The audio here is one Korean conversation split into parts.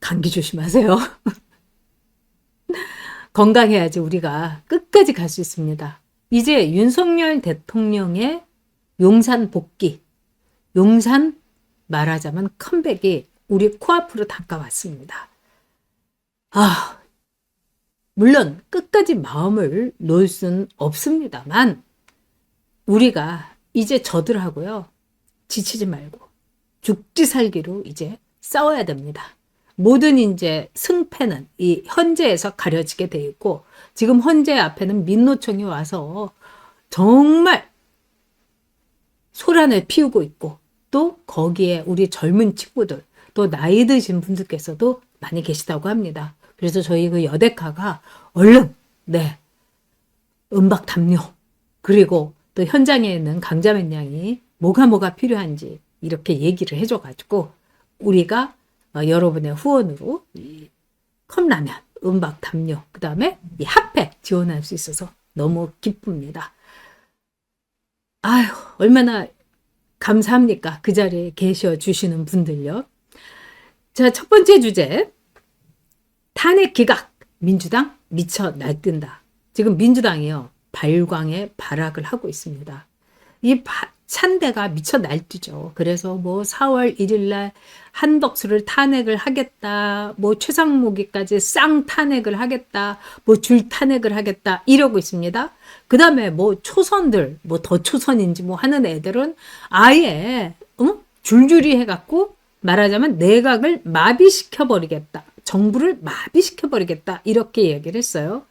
감기 조심하세요. 건강해야지 우리가 끝까지 갈 수 있습니다. 이제 윤석열 대통령의 용산 복귀, 용산 말하자면 컴백이 우리 코앞으로 다가왔습니다. 물론 끝까지 마음을 놓을 수는 없습니다만 우리가 이제 저들하고요. 지치지 말고 죽지 살기로 이제 싸워야 됩니다. 모든 이제 승패는 이 헌재에서 가려지게 돼 있고 지금 헌재 앞에는 민노총이 와서 정말 소란을 피우고 있고 또 거기에 우리 젊은 친구들 또 나이 드신 분들께서도 많이 계시다고 합니다. 그래서 저희 그 여대카가 얼른 은박 담요 그리고 또 현장에 있는 강자맨 양이 뭐가 필요한지 이렇게 얘기를 해줘가지고 우리가 여러분의 후원으로 이 컵라면, 은박 담요, 그 다음에 이 핫팩 지원할 수 있어서 너무 기쁩니다. 아유, 얼마나 감사합니까? 그 자리에 계셔 주시는 분들요. 자, 첫 번째 주제. 탄핵 기각. 민주당 미쳐 날뛴다. 지금 민주당이요. 발광의 발악을 하고 있습니다. 이 찬대가 미쳐 날뛰죠. 그래서 뭐 4월 1일 날 한덕수를 탄핵을 하겠다. 뭐 최상무기까지 쌍 탄핵을 하겠다. 뭐 줄 탄핵을 하겠다. 이러고 있습니다. 그 다음에 뭐 초선들, 뭐 더 초선인지 뭐 하는 애들은 아예 줄줄이 해갖고 말하자면 내각을 마비시켜버리겠다. 정부를 마비시켜버리겠다. 이렇게 얘기를 했어요.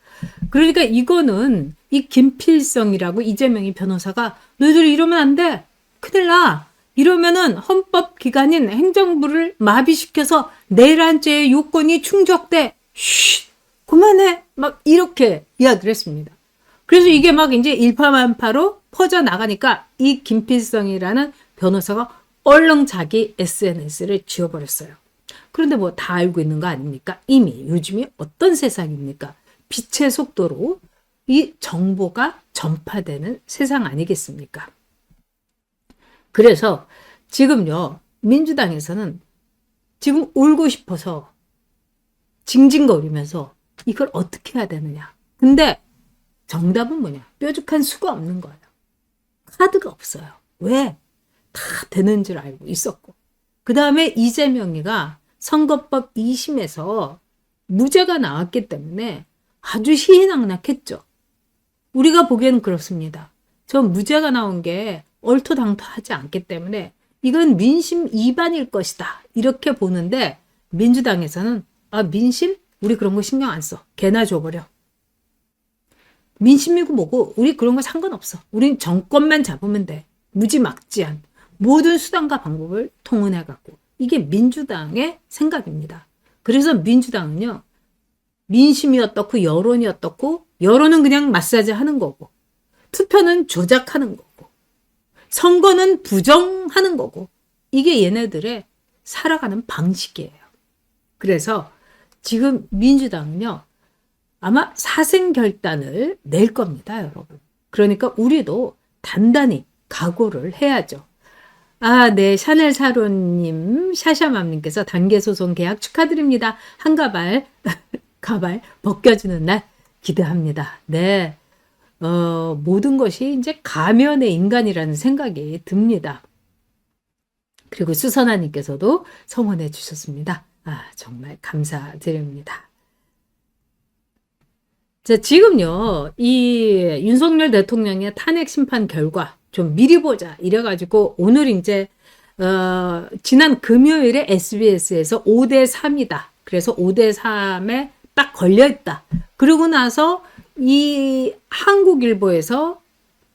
그러니까 이거는 이 김필성이라고 이재명이 변호사가 너희들 이러면 안 돼. 큰일 나. 이러면은 헌법기관인 행정부를 마비시켜서 내란죄의 요건이 충족돼. 쉿, 그만해. 막 이렇게 이야기를 했습니다. 그래서 이게 막 이제 일파만파로 퍼져나가니까 이 김필성이라는 변호사가 얼른 자기 SNS를 지워버렸어요. 그런데 뭐 다 알고 있는 거 아닙니까? 이미 요즘이 어떤 세상입니까? 빛의 속도로 이 정보가 전파되는 세상 아니겠습니까? 그래서 지금요, 민주당에서는 지금 울고 싶어서 징징거리면서 이걸 어떻게 해야 되느냐. 근데 정답은 뭐냐? 뾰족한 수가 없는 거예요. 카드가 없어요. 왜? 다 되는 줄 알고 있었고. 그 다음에 이재명이가 선거법 2심에서 무죄가 나왔기 때문에 아주 희희낙낙했죠. 우리가 보기에는 그렇습니다. 저 무죄가 나온 게 얼토당토하지 않기 때문에 이건 민심 위반일 것이다. 이렇게 보는데 민주당에서는 민심? 우리 그런 거 신경 안 써. 개나 줘버려. 민심이고 뭐고 우리 그런 거 상관없어. 우린 정권만 잡으면 돼. 무지막지한 모든 수단과 방법을 통운해갖고 이게 민주당의 생각입니다. 그래서 민주당은요. 민심이 어떻고 여론이 어떻고 여론은 그냥 마사지 하는 거고 투표는 조작하는 거고 선거는 부정하는 거고 이게 얘네들의 살아가는 방식이에요. 그래서 지금 민주당은요. 아마 사생결단을 낼 겁니다. 여러분. 그러니까 우리도 단단히 각오를 해야죠. 네. 샤넬 사로님, 샤샤맘님께서 단계소송 계약 축하드립니다. 한 가발 벗겨지는 날 기대합니다. 네. 모든 것이 이제 가면의 인간이라는 생각이 듭니다. 그리고 수선아님께서도 성원해 주셨습니다. 정말 감사드립니다. 자, 지금요, 이 윤석열 대통령의 탄핵 심판 결과 좀 미리 보자. 이래가지고 오늘 이제, 지난 금요일에 SBS에서 5대3이다. 그래서 5대3에 딱 걸려있다. 그러고 나서 이 한국일보에서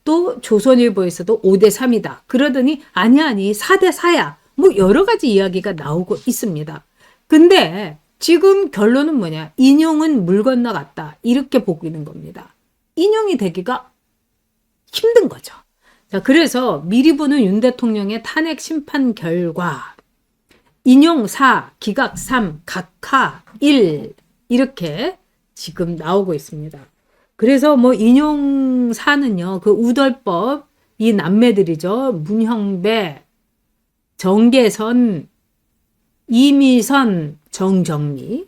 또 조선일보에서도 5대3이다. 그러더니 아니 4대4야. 뭐 여러 가지 이야기가 나오고 있습니다. 근데 지금 결론은 뭐냐? 인용은 물 건너갔다. 이렇게 보이는 겁니다. 인용이 되기가 힘든 거죠. 자, 그래서 미리 보는 윤 대통령의 탄핵 심판 결과 인용 4, 기각 3, 각하 1 이렇게 지금 나오고 있습니다. 그래서 뭐 인용 4는요. 그 우덜법 이 남매들이죠. 문형배, 정계선, 이미선, 정정미.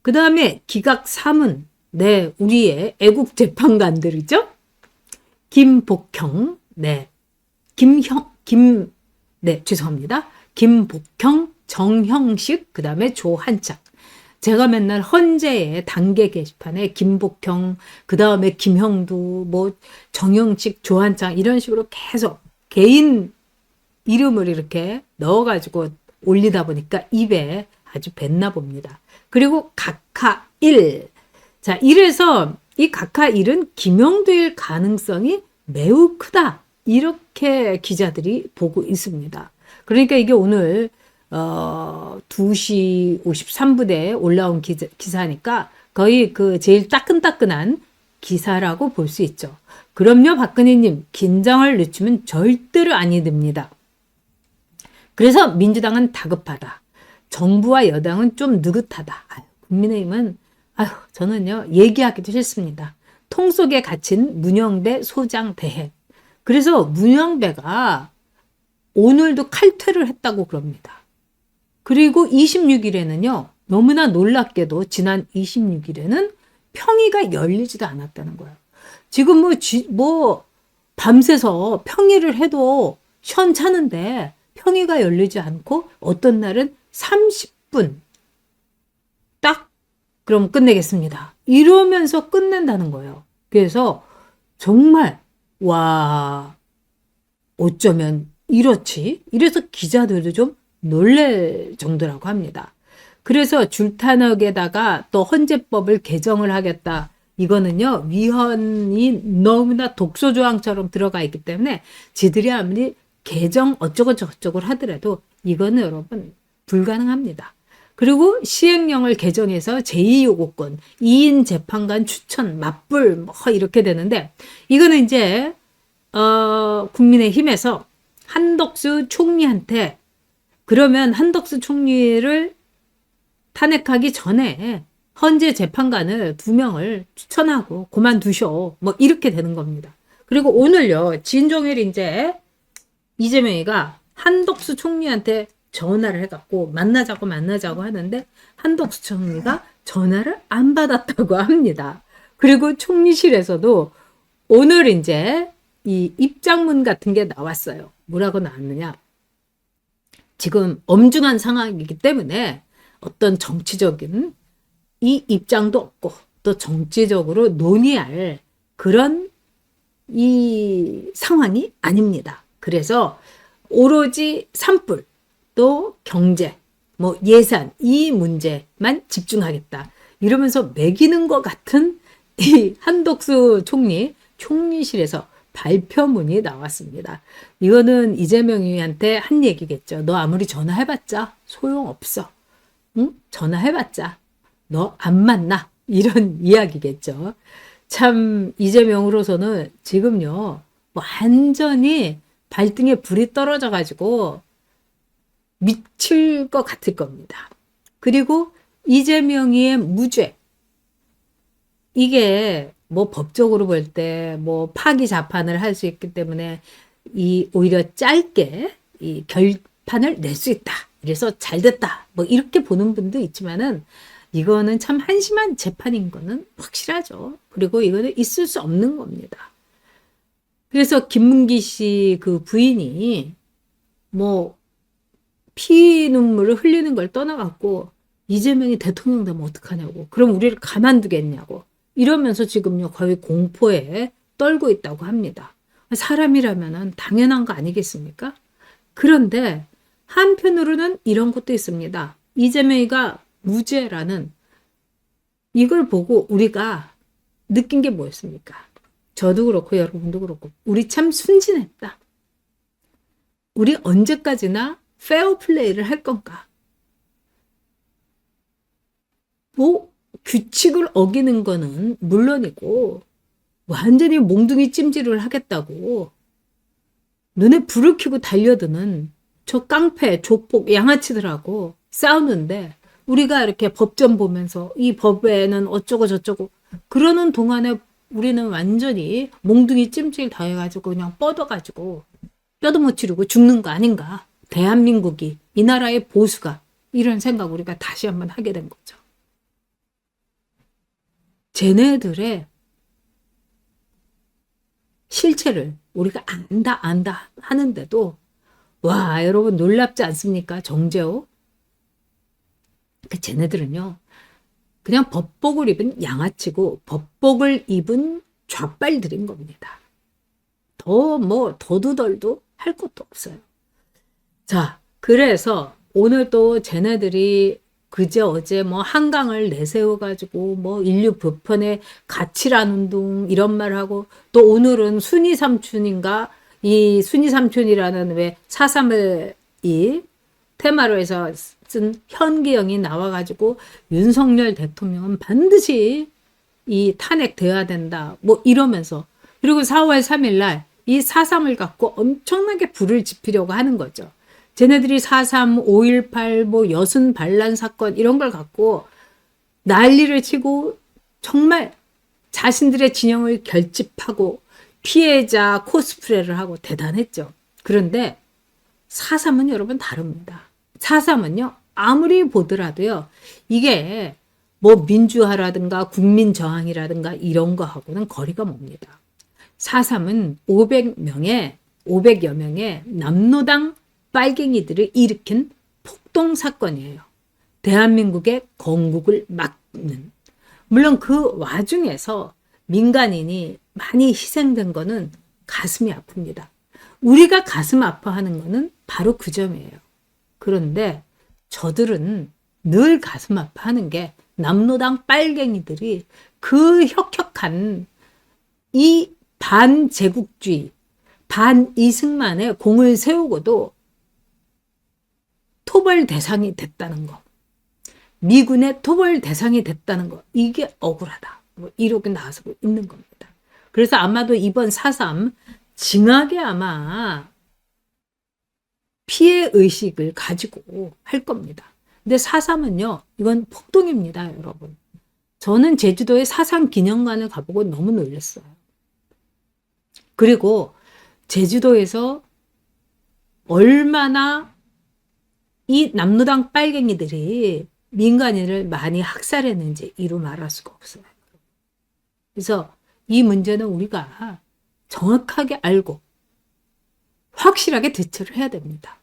그 다음에 기각 3은 네, 우리의 애국 재판관들이죠. 김복형, 네, 죄송합니다. 김복형, 정형식, 그 다음에 조한창. 제가 맨날 헌재의 단계 게시판에 김복형, 그 다음에 김형두, 뭐 정형식, 조한창 이런 식으로 계속 개인 이름을 이렇게 넣어가지고 올리다 보니까 입에 아주 뱄나 봅니다. 그리고 각하 1. 자, 이래서 이 각하 1은 김형두일 가능성이 매우 크다. 이렇게 기자들이 보고 있습니다. 그러니까 이게 오늘 2시 53분에 올라온 기사니까 거의 그 제일 따끈따끈한 기사라고 볼 수 있죠. 그럼요, 박근혜님, 긴장을 늦추면 절대로 아니 됩니다. 그래서 민주당은 다급하다. 정부와 여당은 좀 느긋하다. 국민의힘은 저는요, 얘기하기도 싫습니다. 통 속에 갇힌 문영배 소장 대행. 그래서 문영배가 오늘도 칼퇴를 했다고 그럽니다. 그리고 26일에는요, 너무나 놀랍게도 지난 26일에는 평의가 열리지도 않았다는 거예요. 지금 뭐 밤새서 평의를 해도 시원찮은데 평의가 열리지 않고 어떤 날은 30분 딱 그럼 끝내겠습니다. 이러면서 끝낸다는 거예요. 그래서 정말 와, 어쩌면 이렇지? 이래서 기자들도 좀 놀랄 정도라고 합니다. 그래서 줄타력에다가 또 헌재법을 개정을 하겠다. 이거는요, 위헌이 너무나 독소조항처럼 들어가 있기 때문에 지들이 아무리 개정 어쩌고 저쩌고 하더라도 이거는 여러분 불가능합니다. 그리고 시행령을 개정해서 제2요구권, 2인 재판관 추천, 맞불 뭐 이렇게 되는데 이거는 이제 국민의힘에서 한덕수 총리한테 그러면 한덕수 총리를 탄핵하기 전에 헌재 재판관을 2명을 추천하고 그만두셔. 뭐 이렇게 되는 겁니다. 그리고 오늘요. 진종일 이제 이재명이가 한덕수 총리한테 전화를 해갖고 만나자고 하는데 한덕수 총리가 전화를 안 받았다고 합니다. 그리고 총리실에서도 오늘 이제 이 입장문 같은 게 나왔어요. 뭐라고 나왔느냐. 지금 엄중한 상황이기 때문에 어떤 정치적인 이 입장도 없고 또 정치적으로 논의할 그런 이 상황이 아닙니다. 그래서 오로지 산불 또 경제 뭐 예산 이 문제만 집중하겠다. 이러면서 매기는 것 같은 이 한덕수 총리실에서 발표문이 나왔습니다. 이거는 이재명이한테 한 얘기겠죠. 너 아무리 전화해봤자 소용없어. 응? 전화해봤자 너 안 만나. 이런 이야기겠죠. 참 이재명으로서는 지금요. 완전히 발등에 불이 떨어져 가지고 미칠 것 같을 겁니다. 그리고 이재명이의 무죄. 이게 뭐 법적으로 볼 때 뭐 파기 자판을 할 수 있기 때문에 이 오히려 짧게 이 결판을 낼 수 있다. 그래서 잘 됐다. 뭐 이렇게 보는 분도 있지만은 이거는 참 한심한 재판인 거는 확실하죠. 그리고 이거는 있을 수 없는 겁니다. 그래서 김문기 씨 그 부인이 뭐 피눈물을 흘리는 걸 떠나갖고 이재명이 대통령 되면 어떡하냐고. 그럼 우리를 가만두겠냐고. 이러면서 지금요 거의 공포에 떨고 있다고 합니다. 사람이라면 당연한 거 아니겠습니까? 그런데 한편으로는 이런 것도 있습니다. 이재명이가 무죄라는 이걸 보고 우리가 느낀 게 뭐였습니까? 저도 그렇고 여러분도 그렇고 우리 참 순진했다. 우리 언제까지나 페어 플레이를 할 건가? 뭐 규칙을 어기는 거는 물론이고 완전히 몽둥이 찜질을 하겠다고 눈에 불을 켜고 달려드는 저 깡패, 조폭, 양아치들하고 싸우는데 우리가 이렇게 법전 보면서 이 법에는 어쩌고 저쩌고 그러는 동안에 우리는 완전히 몽둥이 찜질 다 해가지고 그냥 뻗어가지고 뼈도 못 치르고 죽는 거 아닌가. 대한민국이 이 나라의 보수가 이런 생각 우리가 다시 한번 하게 된 거죠. 쟤네들의 실체를 우리가 안다 하는데도 와, 여러분 놀랍지 않습니까? 정재호. 쟤네들은요, 그냥 법복을 입은 양아치고 법복을 입은 좌빨들인 겁니다. 더도 덜도 할 것도 없어요. 자, 그래서 오늘 또 쟤네들이 그제 어제 뭐 한강을 내세워가지고 뭐 인류 보편의 가치란 운동 이런 말 하고 또 오늘은 순이 삼촌인가 이 순이 삼촌이라는 왜 4.3을 이 테마로 해서 쓴 현기영이 나와가지고 윤석열 대통령은 반드시 이 탄핵돼야 된다 뭐 이러면서 그리고 4월 3일 날 이 4.3을 갖고 엄청나게 불을 지피려고 하는 거죠. 쟤네들이 4.3, 5.18, 뭐 여순 반란 사건 이런 걸 갖고 난리를 치고 정말 자신들의 진영을 결집하고 피해자 코스프레를 하고 대단했죠. 그런데 4.3은 여러분 다릅니다. 4.3은요 아무리 보더라도요 이게 뭐 민주화라든가 국민저항이라든가 이런 거하고는 거리가 멉니다. 4.3은 500여 명의 남노당 빨갱이들을 일으킨 폭동사건이에요. 대한민국의 건국을 막는. 물론 그 와중에서 민간인이 많이 희생된 거는 가슴이 아픕니다. 우리가 가슴 아파하는 거는 바로 그 점이에요. 그런데 저들은 늘 가슴 아파하는 게 남노당 빨갱이들이 그 혁혁한 이 반제국주의, 반이승만의 공을 세우고도 토벌 대상이 됐다는 거. 미군의 토벌 대상이 됐다는 거. 이게 억울하다. 뭐 이렇게 나와서 있는 겁니다. 그래서 아마도 이번 4.3 징하게 아마 피해의식을 가지고 할 겁니다. 근데 4.3은요, 이건 폭동입니다, 여러분. 저는 제주도의 사상 기념관을 가보고 너무 놀랐어요. 그리고 제주도에서 얼마나 이 남노당 빨갱이들이 민간인을 많이 학살했는지 이루 말할 수가 없어요. 그래서 이 문제는 우리가 정확하게 알고 확실하게 대처를 해야 됩니다.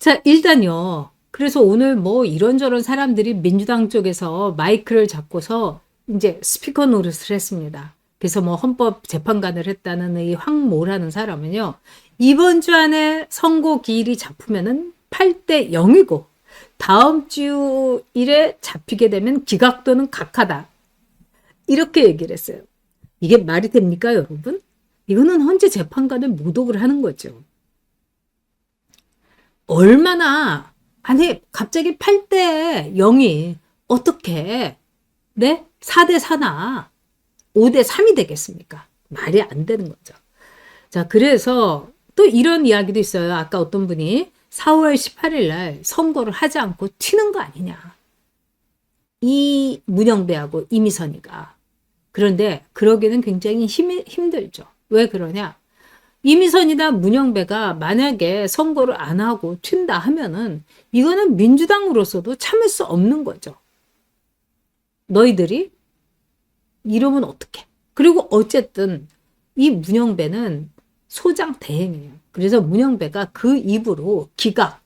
자, 일단요. 그래서 오늘 뭐 이런저런 사람들이 민주당 쪽에서 마이크를 잡고서 이제 스피커 노릇을 했습니다. 그래서 뭐 헌법재판관을 했다는 이 황모라는 사람은요. 이번 주 안에 선고 기일이 잡히면은 8대 0이고 다음 주 일에 잡히게 되면 기각 또는 각하다. 이렇게 얘기를 했어요. 이게 말이 됩니까, 여러분? 이거는 헌재 재판관을 모독을 하는 거죠. 얼마나 아니 갑자기 8대 0이 어떻게 네? 4대 4나 5대 3이 되겠습니까? 말이 안 되는 거죠. 자, 그래서 또 이런 이야기도 있어요. 아까 어떤 분이 4월 18일 날 선고를 하지 않고 튀는 거 아니냐. 이 문영배하고 이미선이가. 그런데 그러기는 굉장히 힘들죠. 왜 그러냐? 이미선이나 문영배가 만약에 선고를 안 하고 튄다 하면은 이거는 민주당으로서도 참을 수 없는 거죠. 너희들이 이러면 어떡해? 그리고 어쨌든 이 문영배는 소장 대행이에요. 그래서 문영배가 그 입으로 기각,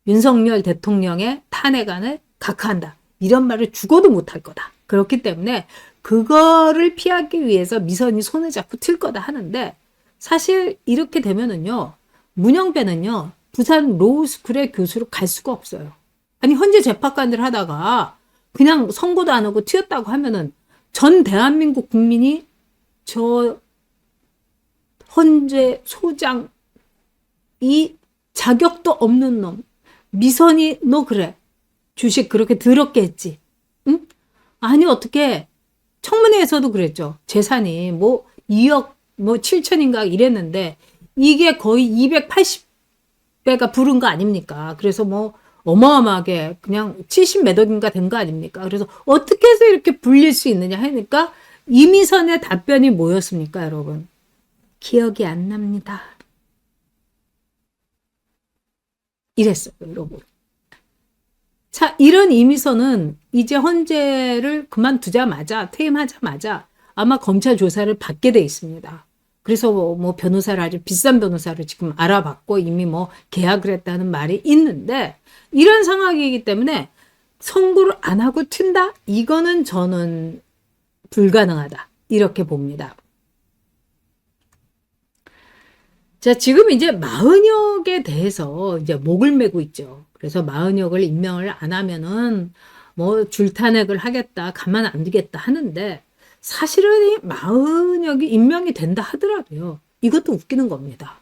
윤석열 대통령의 탄핵안을 각하한다. 이런 말을 죽어도 못할 거다. 그렇기 때문에 그거를 피하기 위해서 미선이 손을 잡고 튈 거다 하는데 사실 이렇게 되면은요. 문영배는요. 부산 로우스쿨의 교수로 갈 수가 없어요. 아니 헌재 재판관을 하다가 그냥 선고도 안 하고 튀었다고 하면은 전 대한민국 국민이 저 헌재 소장 이 자격도 없는 놈 미선이 너 그래 주식 그렇게 더럽게 했지 응? 아니 어떻게 청문회에서도 그랬죠. 재산이 뭐 2억 뭐 7천인가 이랬는데 이게 거의 280배가 부른 거 아닙니까? 그래서 뭐 어마어마하게 그냥 70몇 억인가 된 거 아닙니까? 그래서 어떻게 해서 이렇게 불릴 수 있느냐 하니까 이미선의 답변이 뭐였습니까, 여러분? 기억이 안 납니다. 이랬어요, 여러분. 자, 이런 이미서는 이제 헌재를 그만두자마자, 퇴임하자마자 아마 검찰 조사를 받게 돼 있습니다. 그래서 뭐 변호사를 아주 비싼 변호사를 지금 알아봤고 이미 뭐 계약을 했다는 말이 있는데, 이런 상황이기 때문에 선고를 안 하고 튄다? 이거는 저는 불가능하다, 이렇게 봅니다. 자, 지금 이제 마은혁에 대해서 이제 목을 매고 있죠. 그래서 마은혁을 임명을 안 하면은 뭐 줄탄핵을 하겠다, 가만 안 두겠다 하는데, 사실은 이 마은혁이 임명이 된다 하더라도요, 이것도 웃기는 겁니다.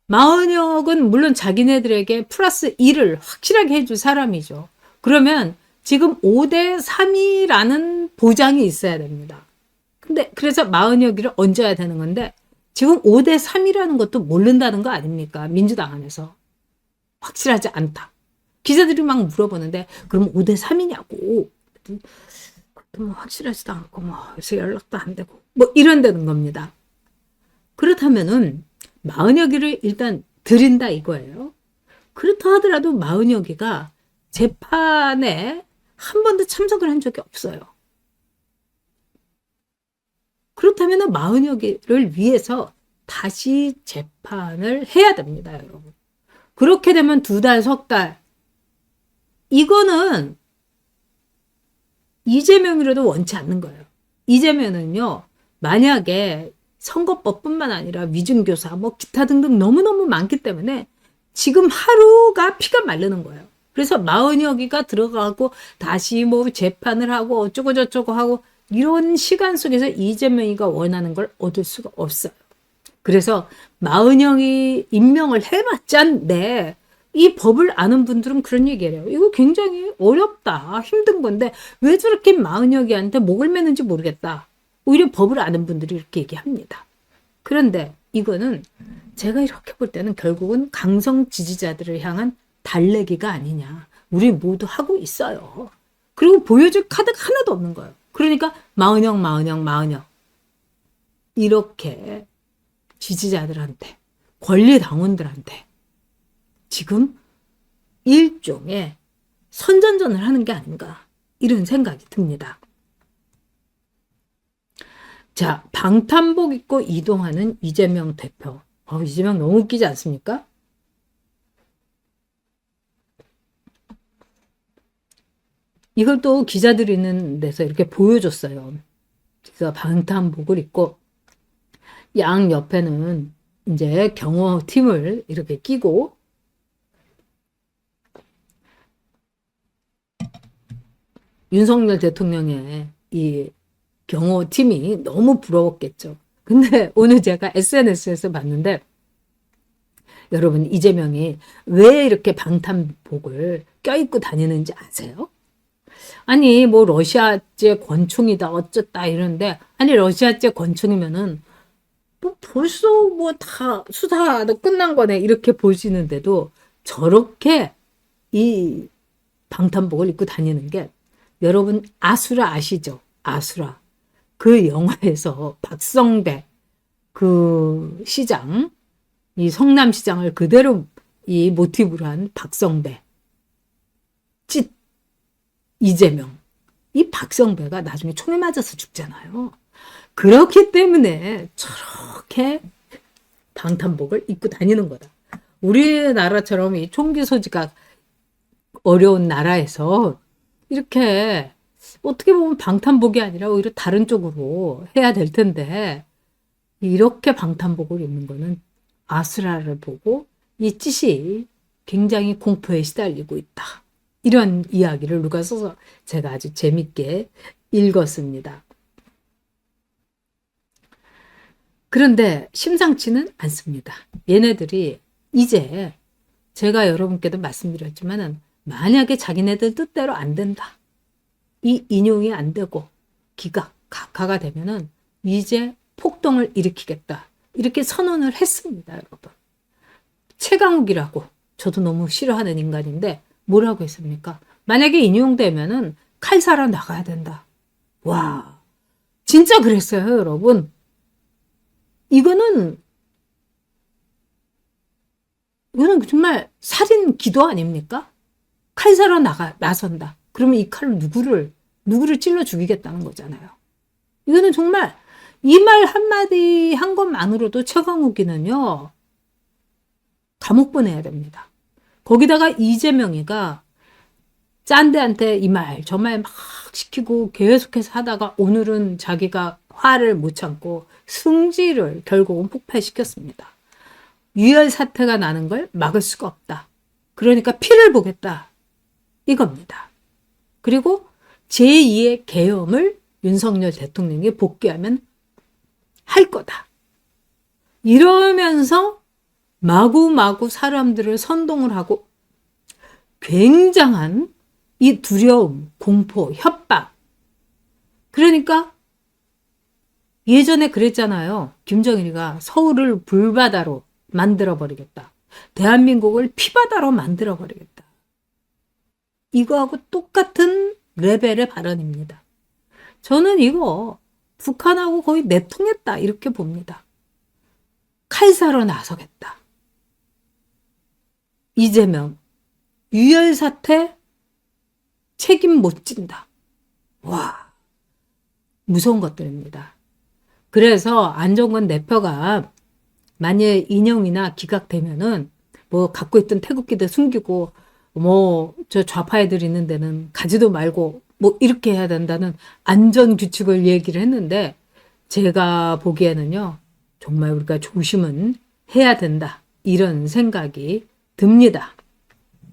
마은혁은 물론 자기네들에게 플러스 1을 확실하게 해줄 사람이죠. 그러면 지금 5대 3이라는 보장이 있어야 됩니다. 근데 그래서 마은혁이를 얹어야 되는 건데, 지금 5대 3이라는 것도 모른다는 거 아닙니까? 민주당 안에서. 확실하지 않다. 기자들이 막 물어보는데, 그럼 5대 3이냐고. 그것도 뭐 확실하지도 않고, 뭐, 요새 연락도 안 되고, 뭐 이런다는 겁니다. 그렇다면은, 마은혁이를 일단 드린다 이거예요. 그렇다 하더라도 마은혁이가 재판에 한 번도 참석을 한 적이 없어요. 그렇다면 마은혁이를 위해서 다시 재판을 해야 됩니다, 여러분. 그렇게 되면 2달, 석 달. 이거는 이재명이라도 원치 않는 거예요. 이재명은요, 만약에 선거법뿐만 아니라 위중교사, 뭐 기타 등등 너무너무 많기 때문에 지금 하루가 피가 마르는 거예요. 그래서 마은혁이가 들어가고 다시 뭐 재판을 하고 어쩌고 저쩌고 하고, 이런 시간 속에서 이재명이가 원하는 걸 얻을 수가 없어요. 그래서 마은혁이 임명을 해봤자인데, 이 법을 아는 분들은 그런 얘기를 해요. 이거 굉장히 어렵다, 힘든 건데 왜 저렇게 마은혁이한테 목을 매는지 모르겠다. 오히려 법을 아는 분들이 이렇게 얘기합니다. 그런데 이거는 제가 이렇게 볼 때는 결국은 강성 지지자들을 향한 달래기가 아니냐. 우리 모두 하고 있어요. 그리고 보여줄 카드가 하나도 없는 거예요. 그러니까 마은혁 이렇게 지지자들한테, 권리당원들한테 지금 일종의 선전전을 하는 게 아닌가, 이런 생각이 듭니다. 자, 방탄복 입고 이동하는 이재명 대표. 이재명 너무 웃기지 않습니까? 이걸 또 기자들이 있는 데서 이렇게 보여줬어요. 그래서 방탄복을 입고 양 옆에는 이제 경호팀을 이렇게 끼고, 윤석열 대통령의 이 경호팀이 너무 부러웠겠죠. 근데 오늘 제가 SNS에서 봤는데, 여러분, 이재명이 왜 이렇게 방탄복을 껴입고 다니는지 아세요? 아니, 뭐 러시아제 권총이다 어쩌다 이러는데, 아니 러시아제 권총이면은 뭐 벌써 뭐 다 수사 끝난 거네 이렇게 보시는데도 저렇게 이 방탄복을 입고 다니는 게, 여러분 아수라 아시죠? 아수라. 그 영화에서 박성배 그 시장, 이 성남시장을 그대로 이 모티브로 한 박성배, 찢 이재명. 이 박성배가 나중에 총에 맞아서 죽잖아요. 그렇기 때문에 저렇게 방탄복을 입고 다니는 거다. 우리나라처럼 이 총기 소지가 어려운 나라에서 이렇게 어떻게 보면 방탄복이 아니라 오히려 다른 쪽으로 해야 될 텐데, 이렇게 방탄복을 입는 거는 아수라를 보고 이 찢이 굉장히 공포에 시달리고 있다. 이런 이야기를 누가 써서 제가 아주 재밌게 읽었습니다. 그런데 심상치는 않습니다. 얘네들이 이제 제가 여러분께도 말씀드렸지만은, 만약에 자기네들 뜻대로 안 된다, 이 인용이 안 되고 기각, 각하가 되면은 이제 폭동을 일으키겠다, 이렇게 선언을 했습니다, 여러분. 최강욱이라고 저도 너무 싫어하는 인간인데 뭐라고 했습니까? 만약에 인용되면은 칼사라 나가야 된다. 와, 진짜 그랬어요, 여러분. 이거는 정말 살인 기도 아닙니까? 칼 사러 나선다. 그러면 이 칼로 누구를 찔러 죽이겠다는 거잖아요. 이거는 정말 이 말 한마디 한 것만으로도 최강욱이는요, 감옥 보내야 됩니다. 거기다가 이재명이가 짠데한테 이 말 저 말 막 시키고 계속해서 하다가 오늘은 자기가 화를 못 참고 승질을 결국은 폭발시켰습니다. 유혈 사태가 나는 걸 막을 수가 없다. 그러니까 피를 보겠다. 이겁니다. 그리고 제2의 계엄을 윤석열 대통령이 복귀하면 할 거다. 이러면서 마구마구 사람들을 선동을 하고 굉장한 이 두려움, 공포, 협박. 그러니까 예전에 그랬잖아요. 김정일이가 서울을 불바다로 만들어버리겠다. 대한민국을 피바다로 만들어버리겠다. 이거하고 똑같은 레벨의 발언입니다. 저는 이거 북한하고 거의 내통했다 이렇게 봅니다. 칼 사러 나서겠다. 이재명 유혈 사태 책임 못 진다. 와, 무서운 것들입니다. 그래서 안종건 대표가 만약에 인용이나 기각되면은 뭐 갖고 있던 태극기도 숨기고 뭐 저 좌파 애들 있는 데는 가지도 말고 뭐 이렇게 해야 된다는 안전 규칙을 얘기를 했는데 제가 보기에는요, 정말 우리가 조심은 해야 된다 이런 생각이 듭니다.